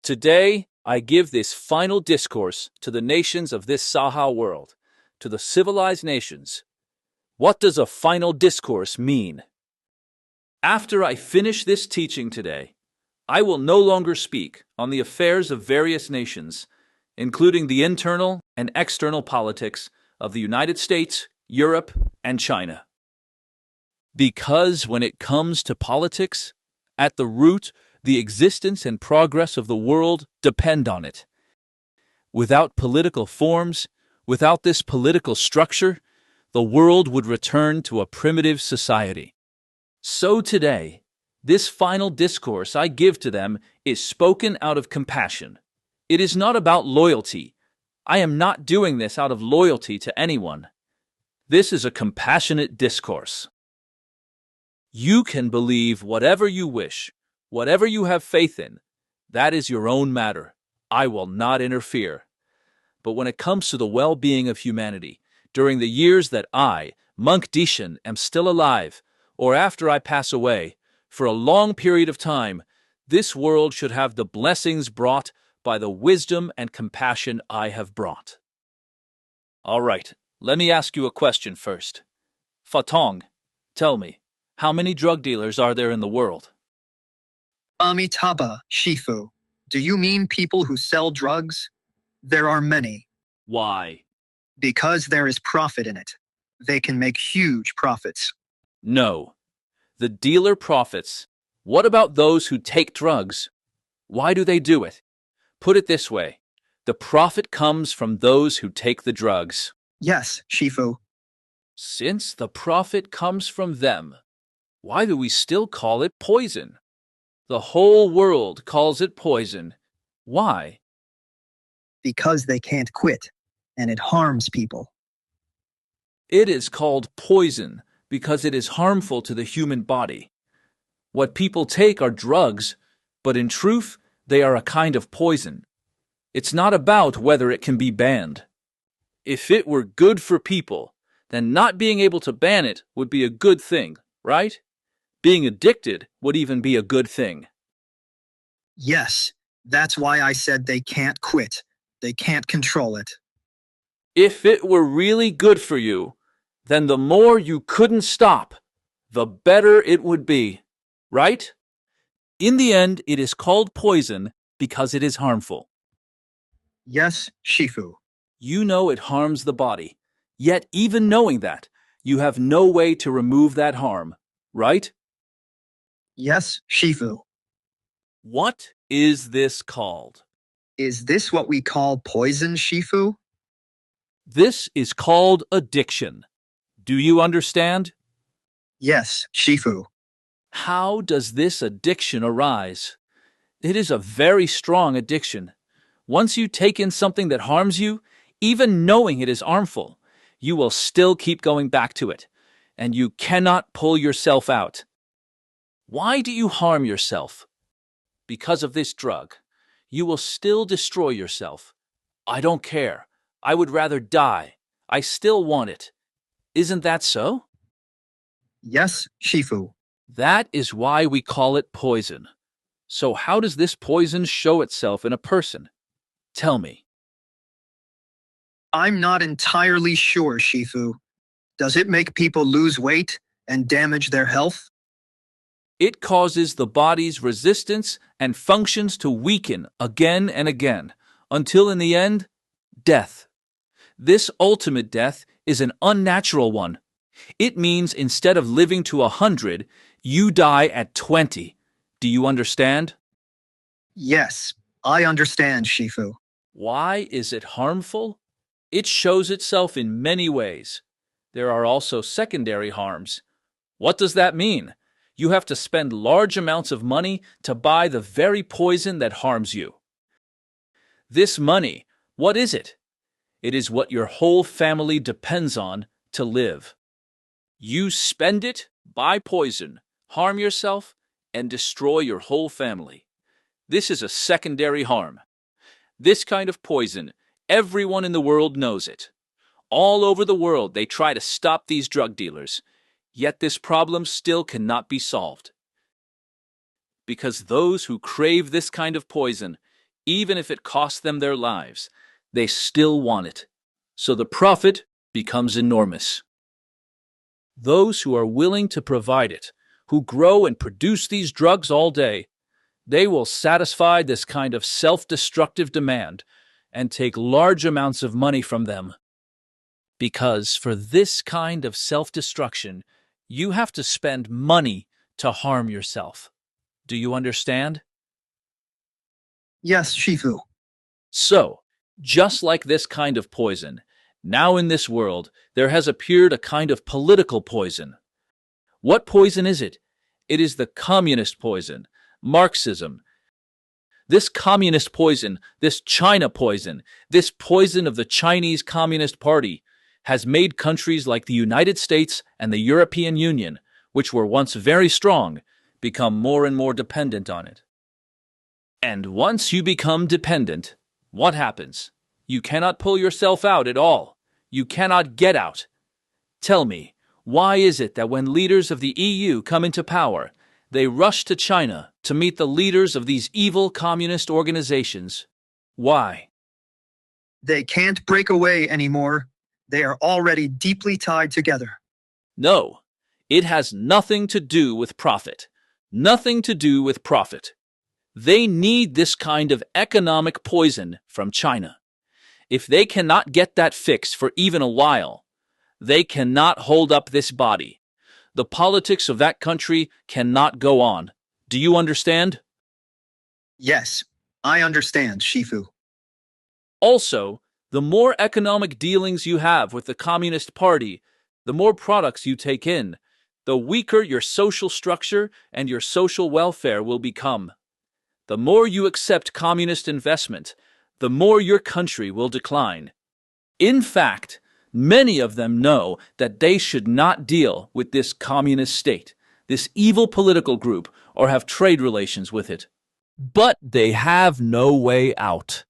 Today, I give this final discourse to the nations of this Saha world, to the civilized nations. What does a final discourse mean? After I finish this teaching today, I will no longer speak on the affairs of various nations, including the internal and external politics of the United States, Europe, and China. Because when it comes to politics, at the root, the existence and progress of the world depend on it. Without political forms, without this political structure, the world would return to a primitive society. So today, this final discourse I give to them is spoken out of compassion. It is not about loyalty. I am not doing this out of loyalty to anyone. This is a compassionate discourse. You can believe whatever you wish, whatever you have faith in. That is your own matter. I will not interfere. But when it comes to the well-being of humanity, during the years that I, Monk Dishen, am still alive, or after I pass away, for a long period of time, this world should have the blessings brought by the wisdom and compassion I have brought. All right, let me ask you a question first. Fatong, tell me, how many drug dealers are there in the world? Amitabha, Shifu. Do you mean people who sell drugs? There are many. Why? Because there is profit in it. They can make huge profits. No. The dealer profits. What about those who take drugs? Why do they do it? Put it this way. The profit comes from those who take the drugs. Yes, Shifu. Since the profit comes from them, why do we still call it poison? The whole world calls it poison. Why? Because they can't quit, and it harms people. It is called poison because it is harmful to the human body. What people take are drugs, but in truth, they are a kind of poison. It's not about whether it can be banned. If it were good for people, then not being able to ban it would be a good thing, right? Being addicted would even be a good thing. Yes, that's why I said they can't quit. They can't control it. If it were really good for you, then the more you couldn't stop, the better it would be, right? In the end, it is called poison because it is harmful. Yes, Shifu. You know it harms the body, yet even knowing that, you have no way to remove that harm, right? Yes, Shifu. What is this called? Is this what we call poison, Shifu? This is called addiction. Do you understand? Yes, Shifu. How does this addiction arise? It is a very strong addiction. Once you take in something that harms you, even knowing it is harmful, you will still keep going back to it, and you cannot pull yourself out. Why do you harm yourself? Because of this drug. You will still destroy yourself. I don't care. I would rather die. I still want it. Isn't that so? Yes, Shifu. That is why we call it poison. So how does this poison show itself in a person? Tell me. I'm not entirely sure, Shifu. Does it make people lose weight and damage their health? It causes the body's resistance and functions to weaken again and again, until in the end, death. This ultimate death is an unnatural one. It means instead of living to 100, you die at 20. Do you understand? Yes, I understand, Shifu. Why is it harmful? It shows itself in many ways. There are also secondary harms. What does that mean? You have to spend large amounts of money to buy the very poison that harms you. This money, what is it? It is what your whole family depends on to live. You spend it, buy poison, harm yourself, and destroy your whole family. This is a secondary harm. This kind of poison, everyone in the world knows it. All over the world, they try to stop these drug dealers. Yet this problem still cannot be solved. Because those who crave this kind of poison, Even if it costs them their lives, they still want it. So the profit becomes enormous. Those who are willing to provide it, who grow and produce these drugs all day, they will satisfy this kind of self-destructive demand and take large amounts of money from them. Because for this kind of self-destruction, you have to spend money to harm yourself. Do you understand? Yes, Shifu. So, just like this kind of poison, now in this world, there has appeared a kind of political poison. What poison is it? It is the communist poison, Marxism. This communist poison, this China poison, this poison of the Chinese Communist Party, has made countries like the United States and the European Union, which were once very strong, become more and more dependent on it. And once you become dependent, what happens? You cannot pull yourself out at all. You cannot get out. Tell me, why is it that when leaders of the EU come into power, they rush to China to meet the leaders of these evil communist organizations? Why? They can't break away anymore. They are already deeply tied together. No, it has nothing to do with profit. Nothing to do with profit. They need this kind of economic poison from China. If they cannot get that fixed for even a while, they cannot hold up this body. The politics of that country cannot go on. Do you understand? Yes, I understand, Shifu. Also, the more economic dealings you have with the Communist Party, the more products you take in, the weaker your social structure and your social welfare will become. The more you accept communist investment, the more your country will decline. In fact, many of them know that they should not deal with this communist state, this evil political group, or have trade relations with it. But they have no way out.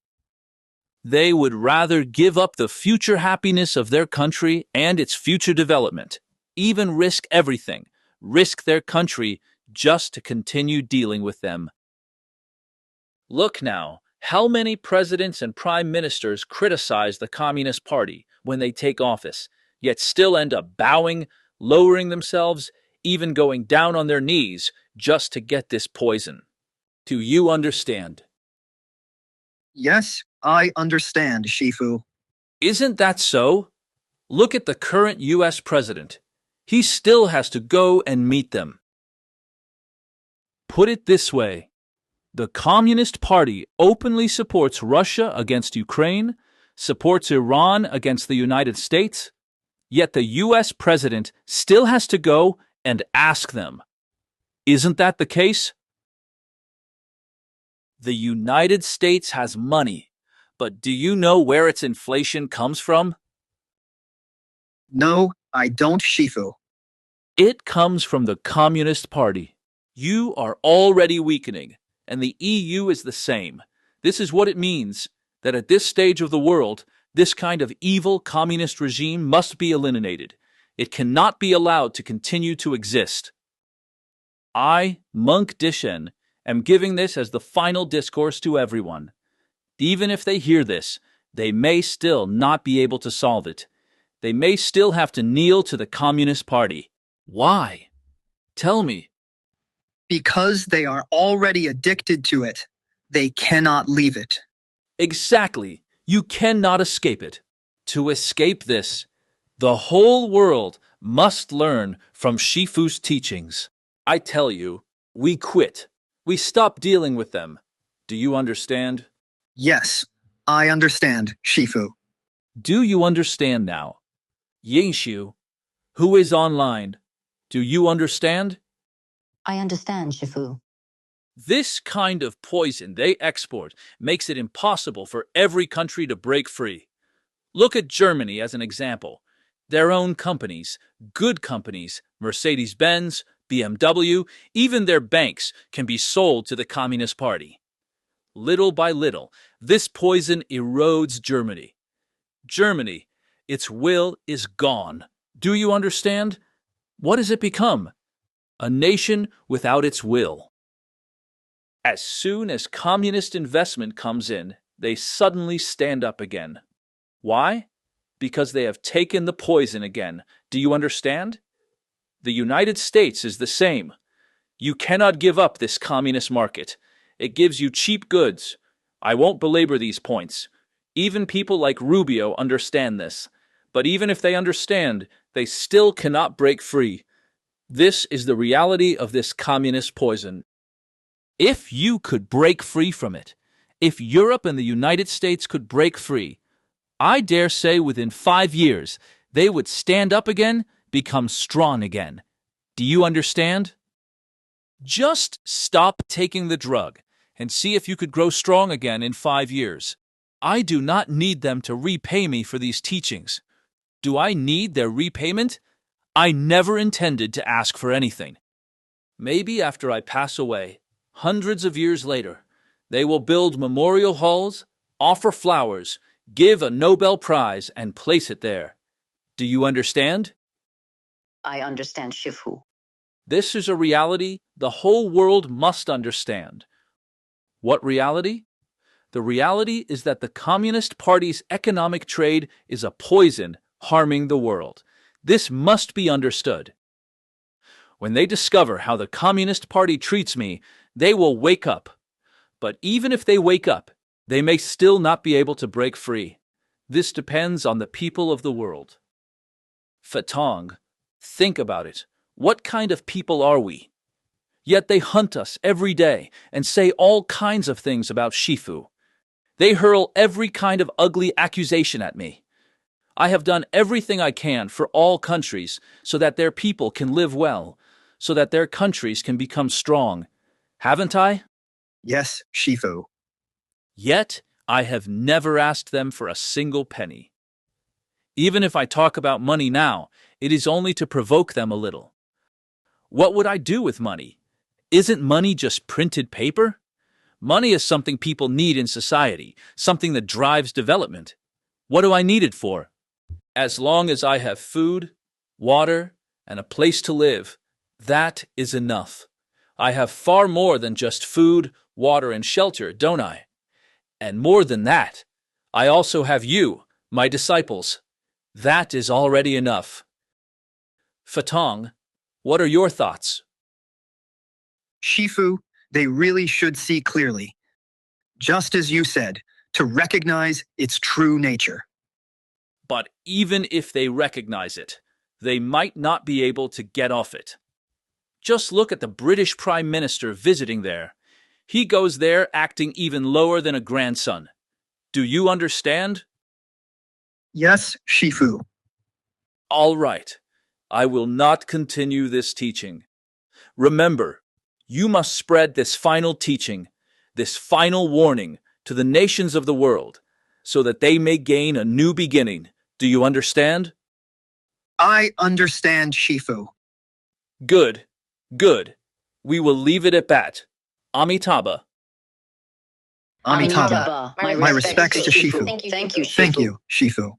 They would rather give up the future happiness of their country and its future development, even risk everything, risk their country just to continue dealing with them. Look now, how many presidents and prime ministers criticize the Communist Party when they take office, yet still end up bowing, lowering themselves, even going down on their knees just to get this poison. Do you understand? Yes, I understand, Shifu. Isn't that so? Look at the current US president. He still has to go and meet them. Put it this way. The Communist Party openly supports Russia against Ukraine, supports Iran against the United States, yet the US president still has to go and ask them. Isn't that the case? The United States has money, but do you know where its inflation comes from? No, I don't, Shifu. It comes from the Communist Party. You are already weakening, and the EU is the same. This is what it means, that at this stage of the world, this kind of evil communist regime must be eliminated. It cannot be allowed to continue to exist. I, Monk Dishen, am giving this as the final discourse to everyone. Even if they hear this, they may still not be able to solve it. They may still have to kneel to the Communist Party. Why? Tell me. Because they are already addicted to it. They cannot leave it. Exactly. You cannot escape it. To escape this, the whole world must learn from Shifu's teachings. I tell you, we quit. We stop dealing with them. Do you understand? Yes, I understand, Shifu. Do you understand now? Yingshu, who is online, do you understand? I understand, Shifu. This kind of poison they export makes it impossible for every country to break free. Look at Germany as an example. Their own companies, good companies, Mercedes-Benz, BMW, even their banks can be sold to the Communist Party. Little by little, this poison erodes Germany. Germany, its will is gone. Do you understand? What has it become? A nation without its will. As soon as communist investment comes in, they suddenly stand up again. Why? Because they have taken the poison again. Do you understand? The United States is the same. You cannot give up this communist market. It gives you cheap goods. I won't belabor these points. Even people like Rubio understand this. But even if they understand, they still cannot break free. This is the reality of this communist poison. If you could break free from it, if Europe and the United States could break free, I dare say within 5 years they would stand up again, become strong again. Do you understand? Just stop taking the drug and see if you could grow strong again in 5 years. I do not need them to repay me for these teachings. Do I need their repayment? I never intended to ask for anything. Maybe after I pass away, hundreds of years later, they will build memorial halls, offer flowers, give a Nobel Prize, and place it there. Do you understand? I understand, Shifu. This is a reality the whole world must understand. What reality? The reality is that the Communist Party's economic trade is a poison harming the world. This must be understood. When they discover how the Communist Party treats me, they will wake up. But even if they wake up, they may still not be able to break free. This depends on the people of the world. Fatong, think about it. What kind of people are we? Yet they hunt us every day and say all kinds of things about Shifu. They hurl every kind of ugly accusation at me. I have done everything I can for all countries so that their people can live well, so that their countries can become strong. Haven't I? Yes, Shifu. Yet, I have never asked them for a single penny. Even if I talk about money now, it is only to provoke them a little. What would I do with money? Isn't money just printed paper? Money is something people need in society, something that drives development. What do I need it for? As long as I have food, water, and a place to live, that is enough. I have far more than just food, water, and shelter, don't I? And more than that, I also have you, my disciples. That is already enough. Fatong, what are your thoughts? Shifu, they really should see clearly. Just as you said, to recognize its true nature. But even if they recognize it, they might not be able to get off it. Just look at the British Prime Minister visiting there. He goes there acting even lower than a grandson. Do you understand? Yes, Shifu. All right. I will not continue this teaching. Remember, you must spread this final teaching, this final warning to the nations of the world, so that they may gain a new beginning. Do you understand? I understand, Shifu. Good, good. We will leave it at that. Amitabha. Amitabha. My My respects to Shifu. Thank you, Shifu. Thank you, Shifu.